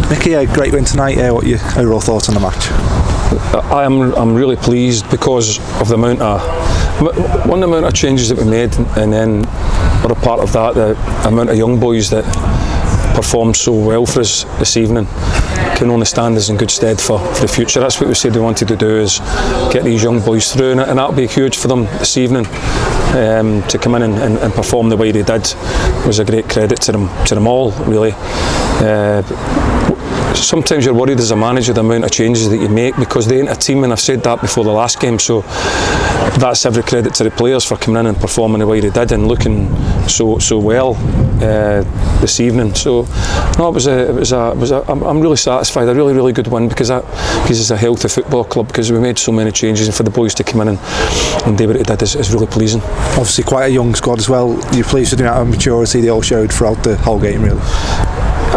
Micky, a great win tonight. What are your overall thoughts on the match? I'm really pleased because of the amount of changes that we made, and then we're a part of that, the amount of young boys that performed so well for us this evening can only stand us in good stead for the future. That's what we said we wanted to do, is get these young boys through, and that'll be huge for them this evening. To come in and perform the way they did was a great credit to them all, really. Sometimes you're worried as a manager the amount of changes that you make, because they ain't a team, and I've said that before the last game, so that's every credit to the players for coming in and performing the way they did and looking so well this evening. So no, I'm really satisfied. A really good win, because that gives us a healthy football club, because we made so many changes, and for the boys to come in and do what they did is really pleasing. Obviously quite a young squad as well. You're pleased with the amount of maturity they all showed throughout the whole game, really?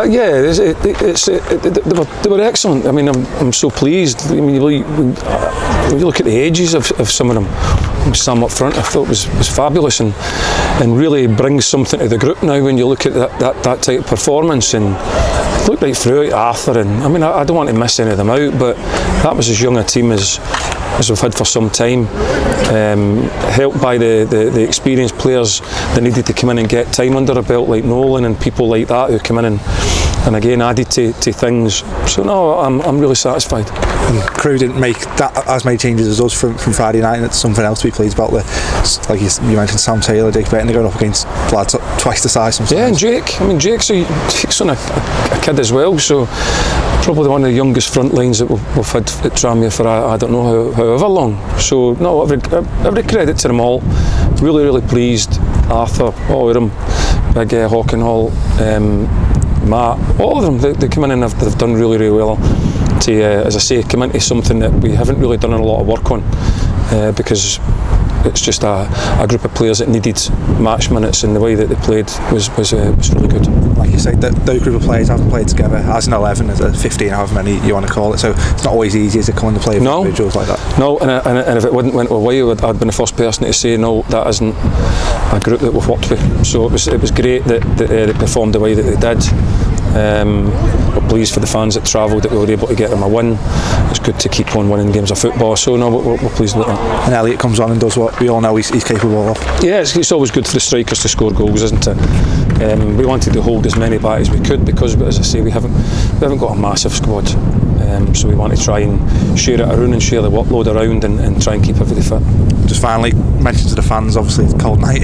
Yeah, they were excellent. I mean, I'm so pleased. I mean, when you look at the ages of some of them, Sam up front, I thought was fabulous, and really brings something to the group now when you look at that type of performance. And looked right through it, Arthur, and I mean, I don't want to miss any of them out, but that was as young a team as we've had for some time, helped by the experienced players that needed to come in and get time under a belt, like Nolan and people like that, who come in and again added to things. So no, I'm really satisfied. And Crewe didn't make as many changes as us from Friday night, and it's something else to be pleased about. Like you mentioned, Sam Taylor, Jake Benton, going up against lads twice the size sometimes. Yeah, and Jake. I mean, Jake's on a kid as well, so probably one of the youngest front lines that we've had at Tranmere for I don't know however long. So no, every credit to them all. Really pleased. Arthur, all of them, Big Hawkenhall, Matt, all of them. They come in and they've done really well to, as I say, come into something that we haven't really done a lot of work on, because it's just a group of players that needed match minutes, and the way that they played was really good. Like you said, those group of players haven't played together as an 11, as a 15, however many you want to call it, so it's not always easy to come in to play with individuals like that. No, and if it wouldn't went away, I'd been the first person to say no, that isn't a group that we've worked with. So it was great that they performed the way that they did. We're pleased for the fans that travelled that we were able to get them a win. It's good to keep on winning games of football, so no, we're pleased with that. And Elliot comes on and does what we all know he's capable of. Yeah, it's always good for the strikers to score goals, isn't it? We wanted to hold as many back as we could, because, as I say, we haven't got a massive squad, so we want to try and share it around and share the workload around and try and keep everybody fit. Just finally, mention to the fans, obviously it's a cold night,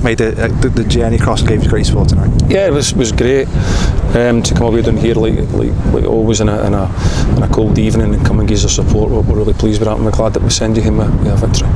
made the journey across and gave you great support tonight. Yeah, it was great to come away down here like always in a cold evening and come and give us support. We're really pleased with that, and we're glad that we send you home with a victory.